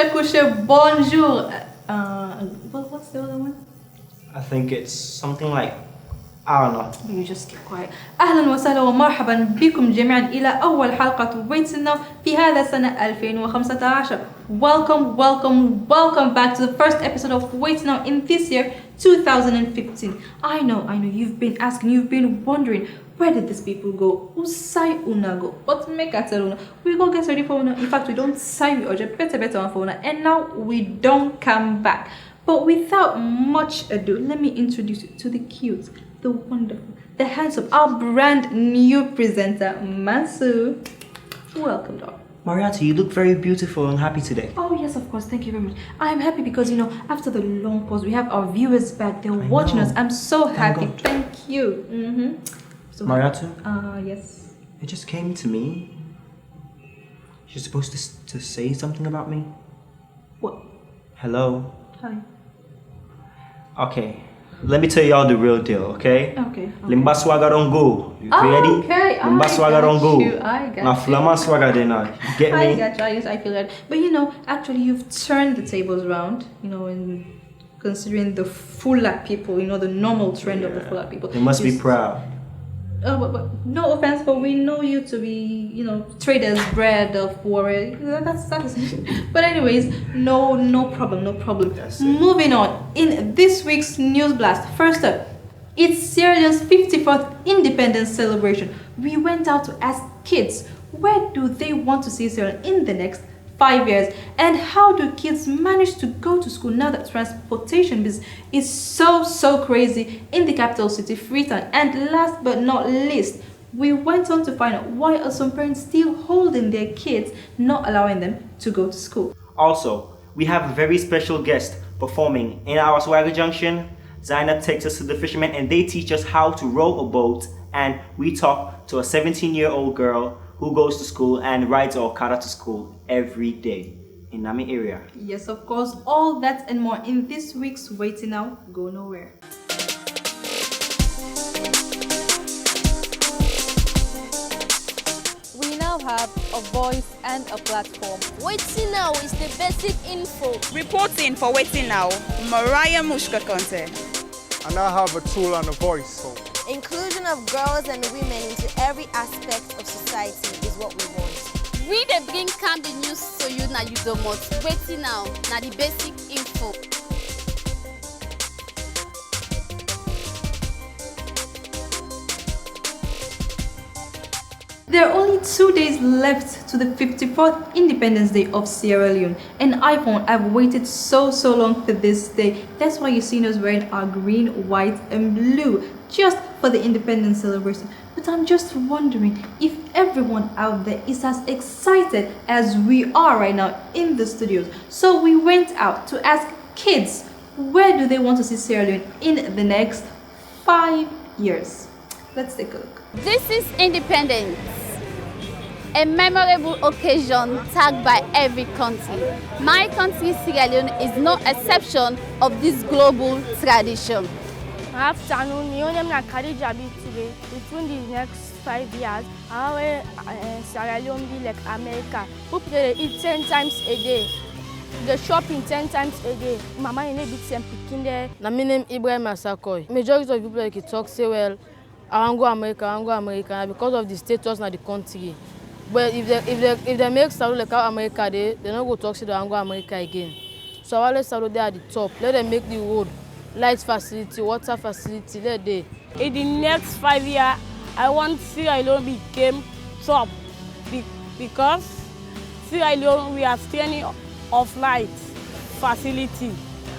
couche, bonjour. What's the other one? I think it's something like, I don't know. You just keep quiet. أهلا وسهلا ومرحبا بكم جميعا إلى أول حلقة Wetin Now في هذا السنة 2015. Welcome back to the first episode of Wetin Now in this year 2015. I know, you've been asking, you've been wondering, where did these people go? Who say una go? But make a tell una. We go get ready for una. In fact, we don't say we urge better on for una. And now we don't come back. But without much ado, let me introduce you to the cute, the wonderful, the handsome, our brand new presenter, Mansu. Welcome, dog. Marietta, you look very beautiful and happy today. Oh yes, of course. Thank you very much. I am happy because after the long pause, we have our viewers back. They're watching us. I'm so happy. God. Thank you. So, Marietta? Yes. It just came to me. You're supposed to say something about me? What? Hello? Hi. Okay. Let me tell y'all the real deal, okay? Okay. Limba swagger don't go. You ready? Okay. Limba swagger don't go. I got Na you. flama swagger then now. Get me? I got you. Yes, I feel that. But actually, you've turned the tables around. And considering the Fula people, the normal trend of the Fula people. They must be proud. But no offense, but we know you to be, traders, bred of warrior. That's But anyways, no problem. That's it. Moving on. In this week's news blast, first up, it's Sierra Leone's 54th independence celebration. We went out to ask kids, where do they want to see Sierra Leone in the next 5 years, and how do kids manage to go to school now that transportation is so crazy in the capital city, Freetown? And last but not least, we went on to find out why are some parents still holding their kids, not allowing them to go to school. Also, we have a very special guest performing in our Swagger Junction. Zaina takes us to the fishermen and they teach us how to row a boat, and we talk to a 17-year-old girl who goes to school and rides Okada to school every day in Nami area. Yes, of course, all that and more in this week's Wetin Now. Go nowhere. We now have a voice and a platform. Wetin Now is the basic info. Reporting for Wetin Now, Mariah Mushka Conte. I now have a tool and a voice. So. Inclusion of girls and women into every aspect of society is what we want. We dey bring calm the news to you na you don't want. Wetin Now na the basic info. There are only 2 days left to the 54th Independence Day of Sierra Leone. And I've waited so long for this day. That's why you've seen us wearing our green, white and blue just for the independence celebration. But I'm just wondering if everyone out there is as excited as we are right now in the studios. So we went out to ask kids, where do they want to see Sierra Leone in the next 5 years? Let's take a look. This is independence, a memorable occasion tagged by every country. My country, Sierra Leone, is no exception of this global tradition. Afternoon, Leone na Khadija be today. Between the next 5 years, our Sierra Leone be like America. People they eat 10 times a day. They shopping 10 times a day. Mama, you need to be picking there. My name is Ibrahim Asakoy. Majority of people like talk say well, I want to go America because of the status of the country. But if they make salute like how America they don't go talk say they want to go America again. So I always salute there at the top. Let them make the road, light facility, water facility, let they. In the next 5 years, I want Sierra Leone become top because Sierra Leone we are staying of light facility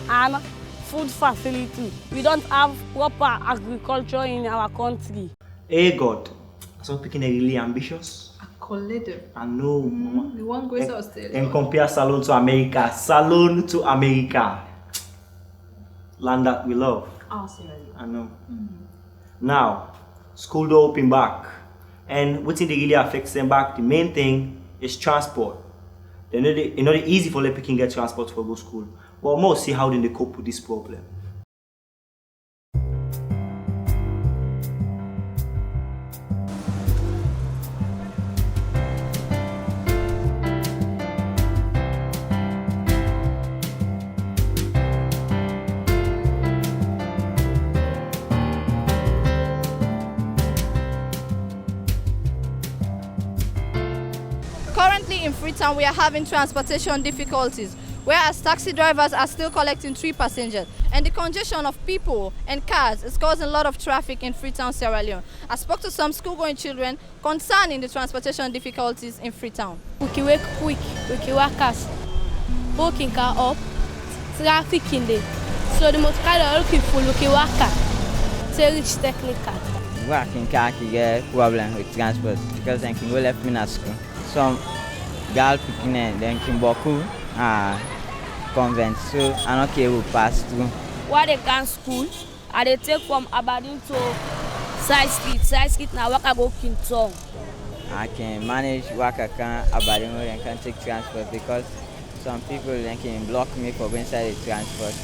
and food facility. We don't have proper agriculture in our country. Hey God, some people are really ambitious. I know. The one goes out still. And compare Salon to America. Salon to America. Land that we love. Oh, Sierra Leone. I know. Now, school door open back. And what thing they really affects them back, the main thing is transport. They know it's easy for them to get transport for go school. But more see how they cope with this problem. Currently in Freetown, we are having transportation difficulties, whereas taxi drivers are still collecting 3 passengers. And the congestion of people and cars is causing a lot of traffic in Freetown, Sierra Leone. I spoke to some school-going children concerning the transportation difficulties in Freetown. We can wake quick, we can work us, walking car up, traffic in there. So the motor car are looking for looking worker, so reach technical. Working car can get problem with transport because then can go left me at school. Some girl picking it, then can boku convent, so I'm okay will pass through. What they can school, and they take from Aberdeen to Side Street now work I go Kinton. I can manage work I can Aberdeen and can take transport because some people then can block me for going inside the transport.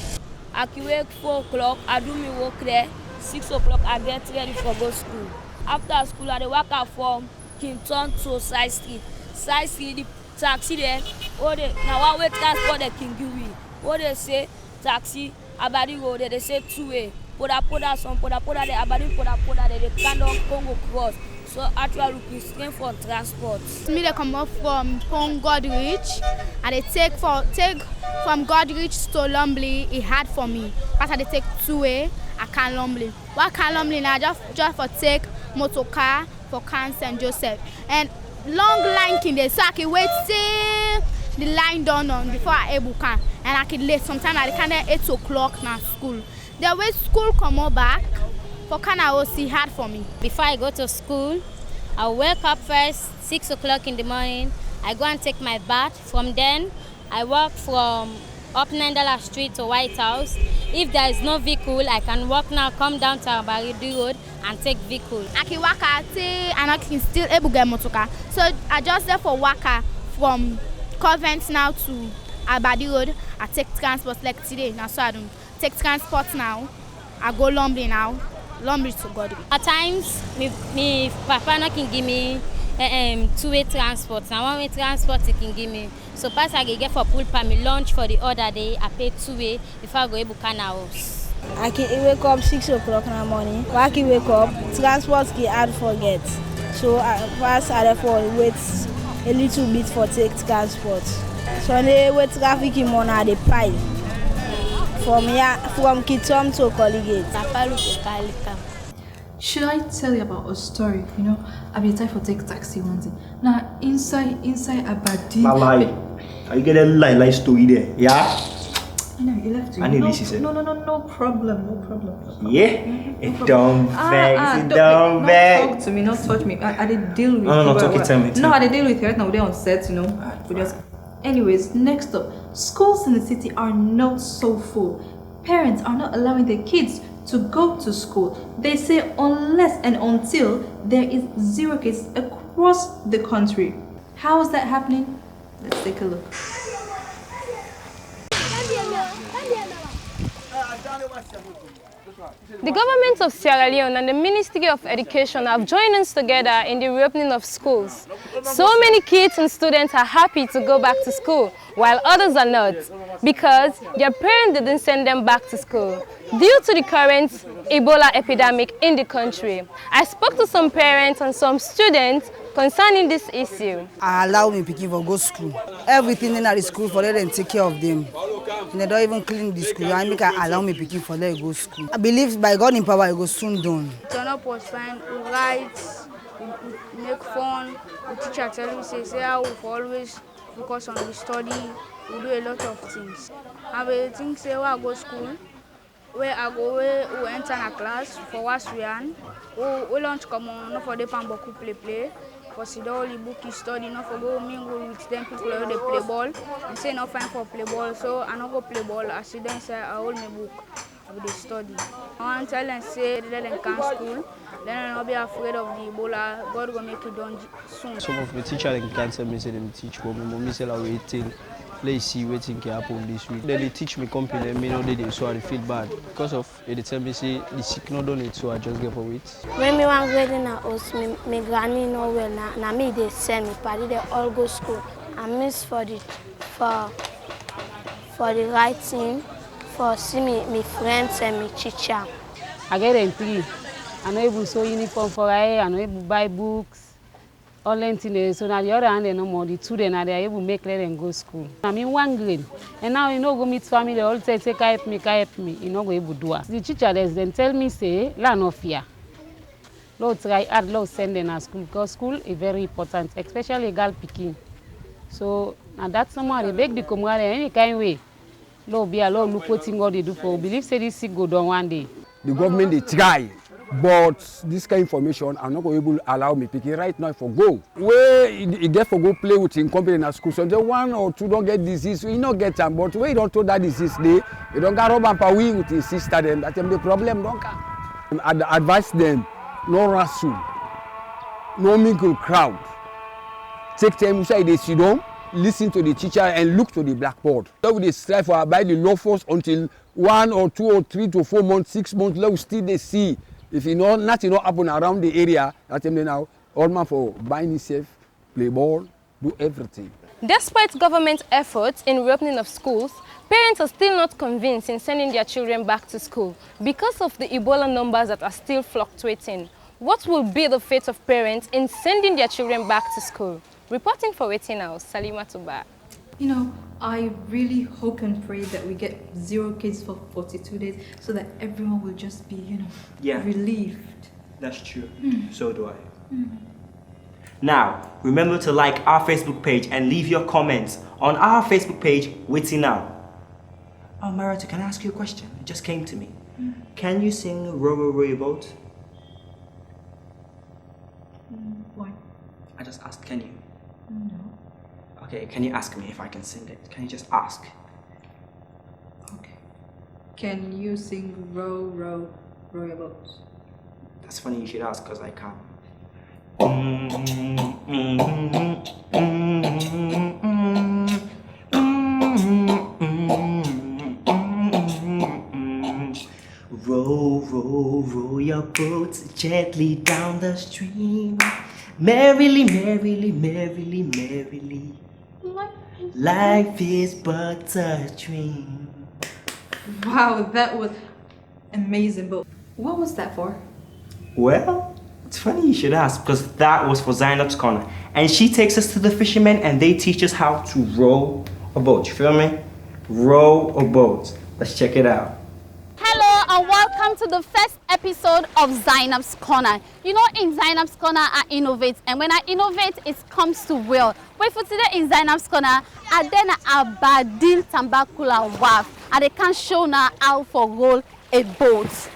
I can wake 4 o'clock, I do me work there, 6 o'clock I get ready for go school. After school I work out from Kinton to Side Street. Side Street the taxi there, now one way transport they can give me. What they say taxi Aberdeen road they say 2-way. Poda there Aberdeen poda there they can't Congo cross. So actually looking straight for transport. Me they come up from Godrich and they take from Godrich to Lumley. It hard for me. But I take 2-way. I can't Lumley. What can Lumley now? Just for take motor car for Can St. Joseph and long line in there, so I can wait till the line done on before I able can, and I can late. Sometimes I can at 8 o'clock now school. The way school come up back for can I see hard for me. Before I go to school, I wake up first 6 o'clock in the morning. I go and take my bath. From then, I walk from up $9 Street to White House. If there is no vehicle, I can walk now, come down to Abaridu Road and take vehicle. I can walk and I can still able get motor car. So I just there for walker from Covent now to Abadi Road. I take transport like today. Now so I don't take transport now. I go Lumley now. Lumley to Godwin. At times, me papa no can give me 2-way transport. Now 1-way transport he can give me. So pass I get for pool for me lunch for the other day. I pay 2-way before I go able can house. I can wake up 6 o'clock in the morning. When I can wake up, transport can hard forget. So I pass I therefore wait a little bit for take transport. So when they wait traffic in morning they pile. From Kitom to Colligate. Should I tell you about a story? You know, I've been time for take taxi one day. Now inside Abadi. Lie. Are you getting a lie story there? Yeah? I know, you left to I you. said. No problem. Yeah? It don't vex, don't vex. Talk to me, not touch me. I did deal with you. No, talk it, tell me. No, I did deal with you right now. They're on set, you know. We just... Anyways, next up, schools in the city are not so full. Parents are not allowing their kids to go to school. They say unless and until there is 0 cases across the country. How is that happening? Let's take a look. The government of Sierra Leone and the Ministry of Education have joined us together in the reopening of schools. So many kids and students are happy to go back to school, while others are not, because their parents didn't send them back to school due to the current Ebola epidemic in the country. I spoke to some parents and some students concerning this issue. I allow me picking for go school. Everything in the school for them and take care of them. And they don't even clean the school. I make I allow me picking for them to go school. I believe by God in power it goes soon done. Turn up was fine. We write, we make fun. The teacher tell me say I will always focus on the study. We do a lot of things. I will think say I go school. Where I go, we enter a class for what we learn. We lunch come on, not for the pamboku play. For sit down, the book is study, not for go mingle with them people who they play ball. And say not fine for play ball, so I not go play ball. I sit down say I hold my book, I will study. I want to tell them say they can school, then I not be afraid of the Ebola. God will make it done soon. Some of the teachers can tell me say them teach, but my mommy say like waiting. Let's see what can happen this week. Then they teach me company, me know they so I feel bad. Because of it, they tell me say the sick not done it, so I just get for it. When me want grade in a house, my granny know well na me they send me party they all go school. I miss for the writing, for see me friends and me teacher. I get them free. I know able sew uniform for I know able buy books. All so now the other hand, no more. The two then are they able to make let them go school. I'm in 1 grade, and now you know go meet family. All say help me. You know go able to do it. The teacher then tell me say, la no fear. Lord try hard, Lord send them to school because school is very important, especially girl picking. So and that's someone they beg the comrade any kind of way. Lord be a Lord look what thing God they do for. Believe say this sick go down one day. The government they try. But this kind of information, I'm not going to allow me picking right now for go. Where you get for go play with in company in school. So the 1 or 2 don't get disease, you not get them. But where you don't told that disease, you don't get rub and power with his sister. Them that them the problem don't come. I advise them, no rassle, no mingle crowd. Take time inside they sit down, listen to the teacher and look to the blackboard. So they strive for by the law force until 1 or 2 or 3 to 4 months, 6 months. Let still they see. If you know nothing happen around the area, that time now all man for buying himself, play ball, do everything. Despite government efforts in reopening of schools, parents are still not convinced in sending their children back to school because of the Ebola numbers that are still fluctuating. What will be the fate of parents in sending their children back to school? Reporting for Wetin Now, Salima Tuba. You know, I really hope and pray that we get 0 cases for 42 days so that everyone will just be, relieved. That's true. So do I. Now, remember to like our Facebook page and leave your comments on our Facebook page, Wetin Now. Oh, Marita, can I ask you a question? It just came to me. Can you sing Row, Row, Row Your Boat? Why? I just asked, can you? No. Okay, can you ask me if I can sing it? Can you just ask? Okay. Can you sing Row, Row, Row Your Boat? That's funny you should ask because I can't. Row, row, row your boat gently down the stream. Merrily, merrily, merrily, merrily. Life is but a dream. Wow, that was amazing. But what was that for? Well, it's funny you should ask because that was for Zainab's Corner. And she takes us to the fishermen and they teach us how to row a boat. You feel me? Row a boat. Let's check it out. Hello and welcome to the first episode of Zainab's Corner. You know, in Zainab's Corner I innovate, and when I innovate it comes to will. Wait for today in Zainab's Corner I then abadil tambakula waf and they can show now how for roll a boat.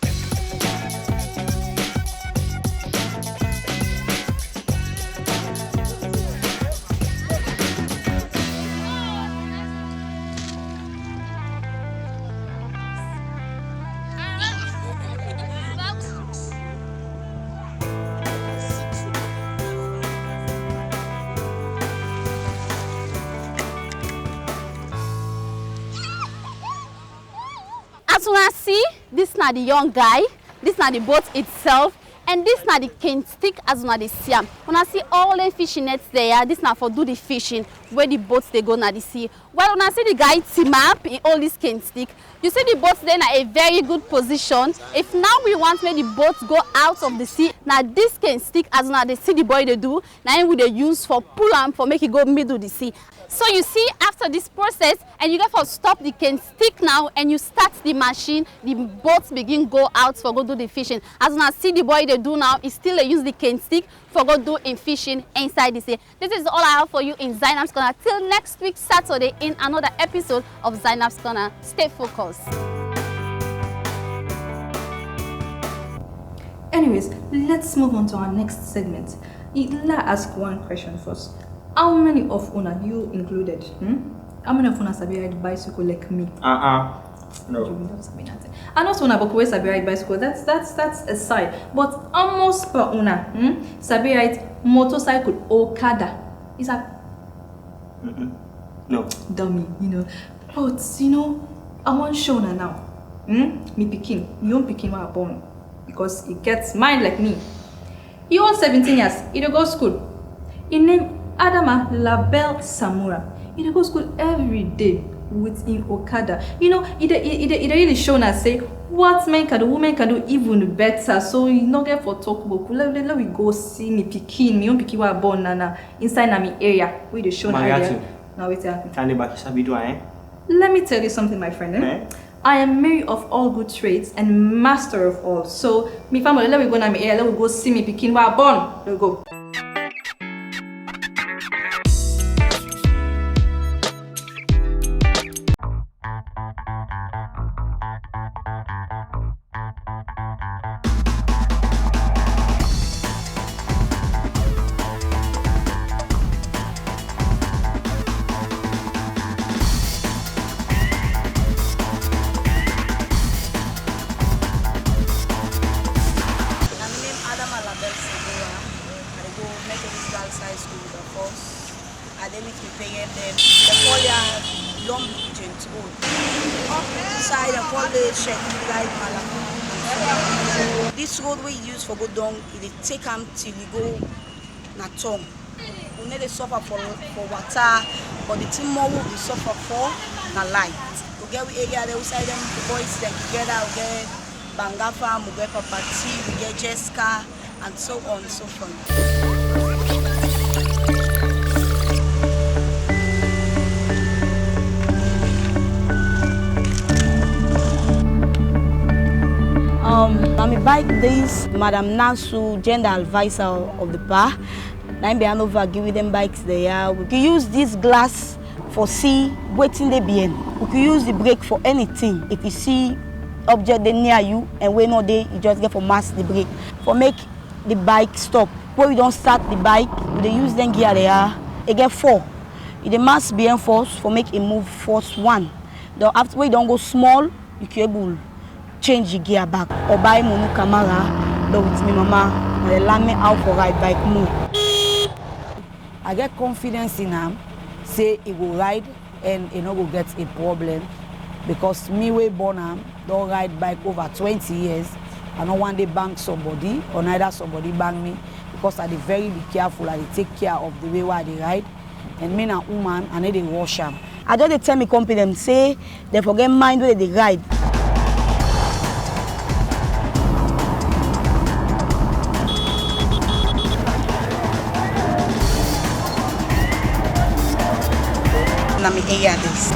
As you can see, this is not the young guy, this is not the boat itself, and this is not the cane stick as you can see. When I see all the fishing nets there, this is not for do the fishing where the boats they go na the sea. Well, when I see the guy team up in all this cane stick, you see the boats then are a very good position. If now we want to make the boats go out of the sea, now this cane stick as now they see the boy they do, now we they use for pull arm for make it go middle the sea. So you see, after this process, and you get to stop the cane stick now, and you start the machine, the boats begin go out for go do the fishing. As now see the boy they do now, is still they use the cane stick for go do in fishing inside the sea. This is all I have for you in Zainab's Corner. Till next week Saturday in another episode of Zainab's Corner. Stay focused. Anyways, let's move on to our next segment. Let's ask one question first. How many of una, you included, how many of una sabi ride bicycle like me? No. I know una bokuwe sabi ride bicycle. That's aside. But almost per una, sabi ride motorcycle Okada. Is that? No. Dummy, But I want show now. Me picking, my own picking was born because he gets mind like me. He was 17 years. He don't go school. He named Adama Label Samura. He go school every day with in Okada. He really shown us say what men can do, women can do even better. So you not get for talk about. Let we go see me pikin, me own pikin wa born nana inside na me area. We the show area. Now wait here. Let me tell you something, my friend. I am Mary of all good trades and master of all. So me family, let we go na me area. Let we go see me pikin wa born. Let go. This road we use for go down, it take them till you go na tongue. We need to suffer for water, but the team more will be suffer for na light. We get we area there, we side them the boys them together, we get Bangafa, we get Papati, we get Jessica, and so on and so forth. On my bike days, Madam Nasu, gender advisor of the bar, I'm being over giving them bikes there. We can use this glass for see waiting they be in. We can use the brake for anything. If you see object they near you and we know they, you just get for mass the brake for make the bike stop. When we don't start the bike, we use them gear there. It get 4. If the mass be enforced for make it move force 1. Then after we don't go small, you can able change the gear back or buy monu camera with me mama and learn me how to ride bike more. I get confidence in him, say he will ride and he no go get a problem because me way born him don't ride bike over 20 years. I don't want to bang somebody or neither somebody bang me because I dey very be careful. I dey take care of the way where they ride and me na woman and they wash him. I just tell me confidence say they forget mind where they ride. Na me area this.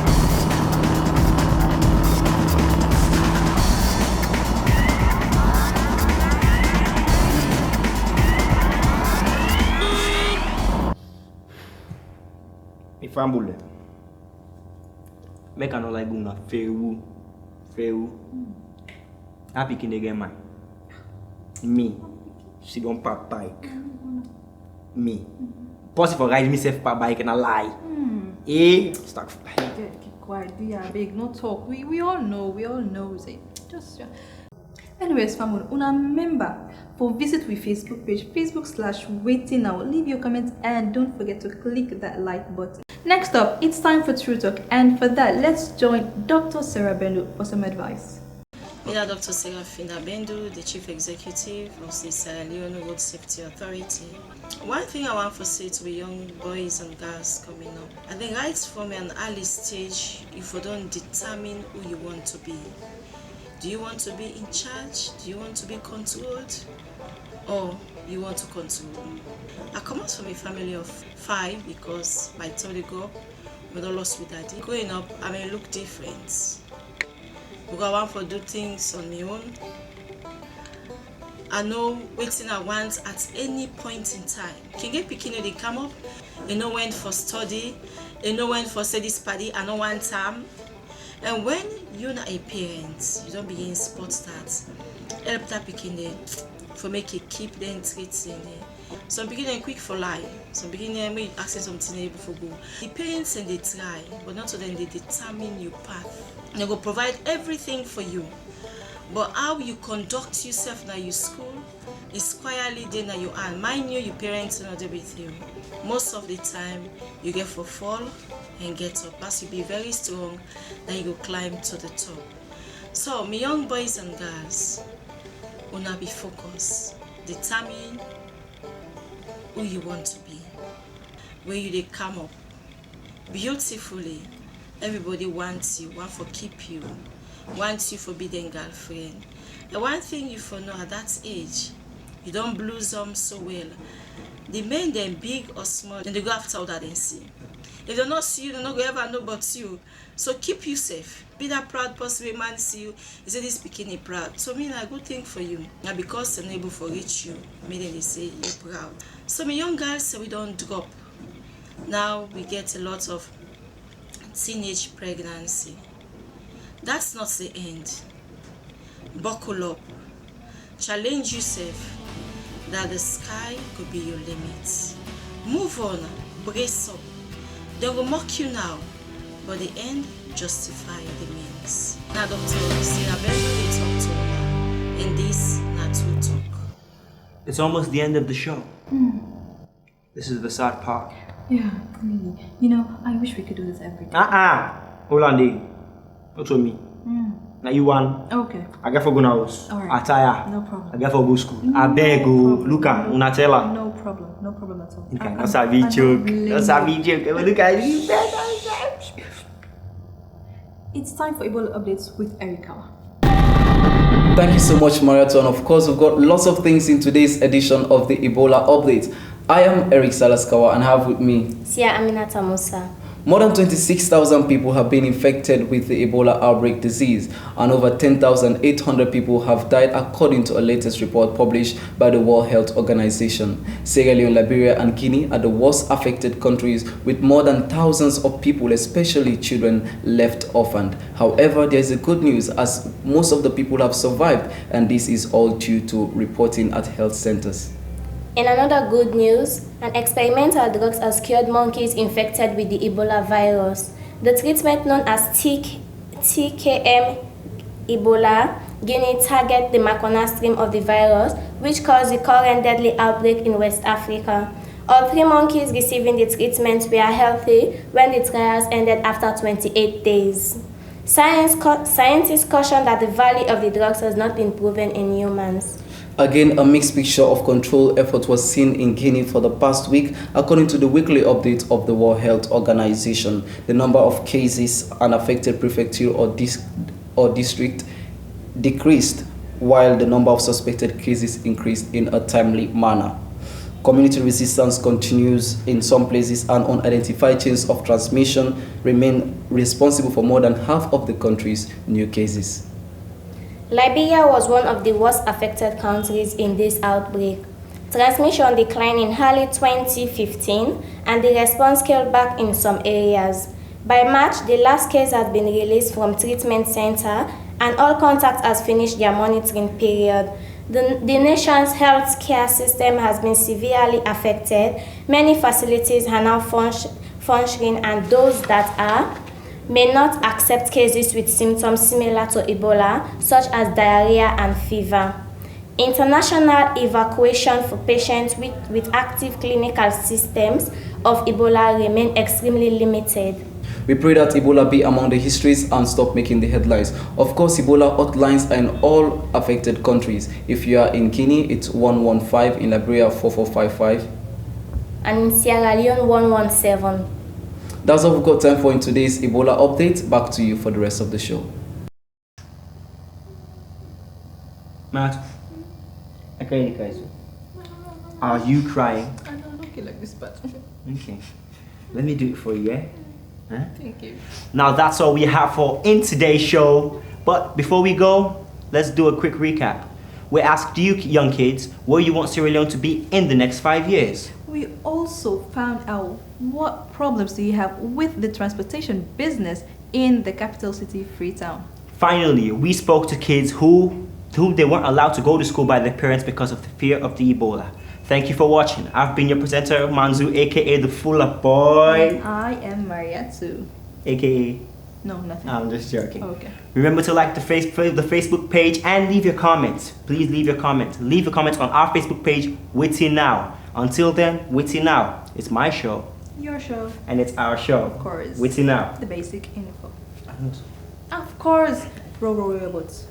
Me frambule. Make I no like go na fewu. I picking again man. Me. She don't pop bike. Me. Possible ride myself per bike and I lie. Start flying. Keep quiet, do ya big, no talk. We all know it. Just anyways, family, una member for visit with Facebook page, Facebook/Wetin Now. Leave your comments and don't forget to click that like button. Next up, it's time for True Talk, and for that, let's join Dr. Sarah Bendo for some advice. I'm Dr. Serafina Bendo, the Chief Executive of the Sierra Leone Road Safety Authority. One thing I want to say to the young boys and girls coming up, I think right from an early stage, if you don't determine who you want to be. Do you want to be in charge? Do you want to be controlled? Or you want to control? I come out from a family of 5 because by the time they go up, we don't lost with daddy. Growing up, I may look different. Because I want to do things on my own. I know what I want at any point in time. Can get picking they come up, you know when for study, you know when for say this party, I know one time. And when you're not a parent, you don't begin sports that help that picking there for make it keep them treats in there. Some beginning quick for lie, some beginning may access something before go. The parents and they try, but not so then they determine your path. They will provide everything for you. But how you conduct yourself in your school is quietly there in your hand. Mind you, your parents are not there with you. Most of the time, you get for fall and get up. As you be very strong, then you go climb to the top. So, my young boys and girls, wanna be focused. Determine who you want to be. Where you they come up beautifully. Everybody wants you, want to keep you. want you forbidden girlfriend. And one thing you for know at that age, you don't blossom so well. The men them big or small, then they go after all that they see. If they not see you, they not go ever know about you. So keep you safe. Be that proud person when man see you. He say this bikini proud. So me a good thing for you. Now because they're able to reach you, me then they say you're proud. So my young girls say we don't drop. Now we get a lot of teenage pregnancy. That's not the end. Buckle up. Challenge yourself that the sky could be your limit. Move on. Brace up. They will mock you now, but the end justify the means. Now, Doctor, see, I very good talk to her, and this not to talk. It's almost the end of the show. This is the sad part. Yeah, really. You know, I wish we could do this every day. Hold on, D. What's with me? Now you want? Okay. I get for go house. Alright. Attire. No problem. I get for go school. I beg go. Look at Unatella. No problem. No problem at all. Okay, that's a big joke. That's a big joke. Look at you. It's time for Ebola updates with Erica. Thank you so much, Marathon. Of course, we've got lots of things in today's edition of the Ebola update. I am Eric Salaskawa and have with me Sia Aminata Musa. More than 26,000 people have been infected with the Ebola outbreak disease, and over 10,800 people have died according to a latest report published by the World Health Organization. Sierra Leone, Liberia, and Guinea are the worst affected countries, with more than thousands of people, especially children, left orphaned. However, there is a good news as most of the people have survived, and this is all due to reporting at health centers. In another good news, an experimental drug has cured monkeys infected with the Ebola virus. The treatment known as TKM Ebola Guinea targets the Macona stream of the virus, which caused the current deadly outbreak in West Africa. All 3 monkeys receiving the treatment were healthy when the trials ended after 28 days. Scientists caution that the value of the drugs has not been proven in humans. Again, a mixed picture of control effort was seen in Guinea for the past week, according to the weekly update of the World Health Organization. The number of cases in affected prefecture or district decreased, while the number of suspected cases increased in a timely manner. Community resistance continues in some places, and unidentified chains of transmission remain responsible for more than half of the country's new cases. Liberia was one of the worst affected countries in this outbreak. Transmission declined in early 2015 and the response scaled back in some areas. By March, the last case had been released from treatment center and all contacts has finished their monitoring period. The nation's health care system has been severely affected. Many facilities are now functioning, and those that are may not accept cases with symptoms similar to Ebola, such as diarrhea and fever. International evacuation for patients with active clinical systems of Ebola remain extremely limited. We pray that Ebola be among the histories and stop making the headlines. Of course, Ebola hotlines are in all affected countries. If you are in Guinea, it's 115, in Liberia 4455. And in Sierra Leone 117. That's all we've got time for in today's Ebola update. Back to you for the rest of the show. Matt, okay, guys. Are you crying? I don't look like this, but Okay. Let me do it for you, eh? Huh? thank you. Now that's all we have for in today's show. But before we go, let's do a quick recap. We asked you young kids where you want Sierra Leone to be in the next 5 years. We also found out what problems do you have with the transportation business in the capital city, Freetown. Finally, we spoke to kids who they weren't allowed to go to school by their parents because of the fear of the Ebola. Thank you for watching. I've been your presenter, Manzu, aka the Fuller Boy. And I am Mariatsu. Aka No, nothing. I'm just joking. Okay. Remember to like the Facebook page and leave your comments. Please leave your comments. Leave your comments on our Facebook page, Wetin Now. Until then, Wetin Now. It's my show. Your show. And it's our show. Of course. Wetin Now. The basic info. Of course. Robots.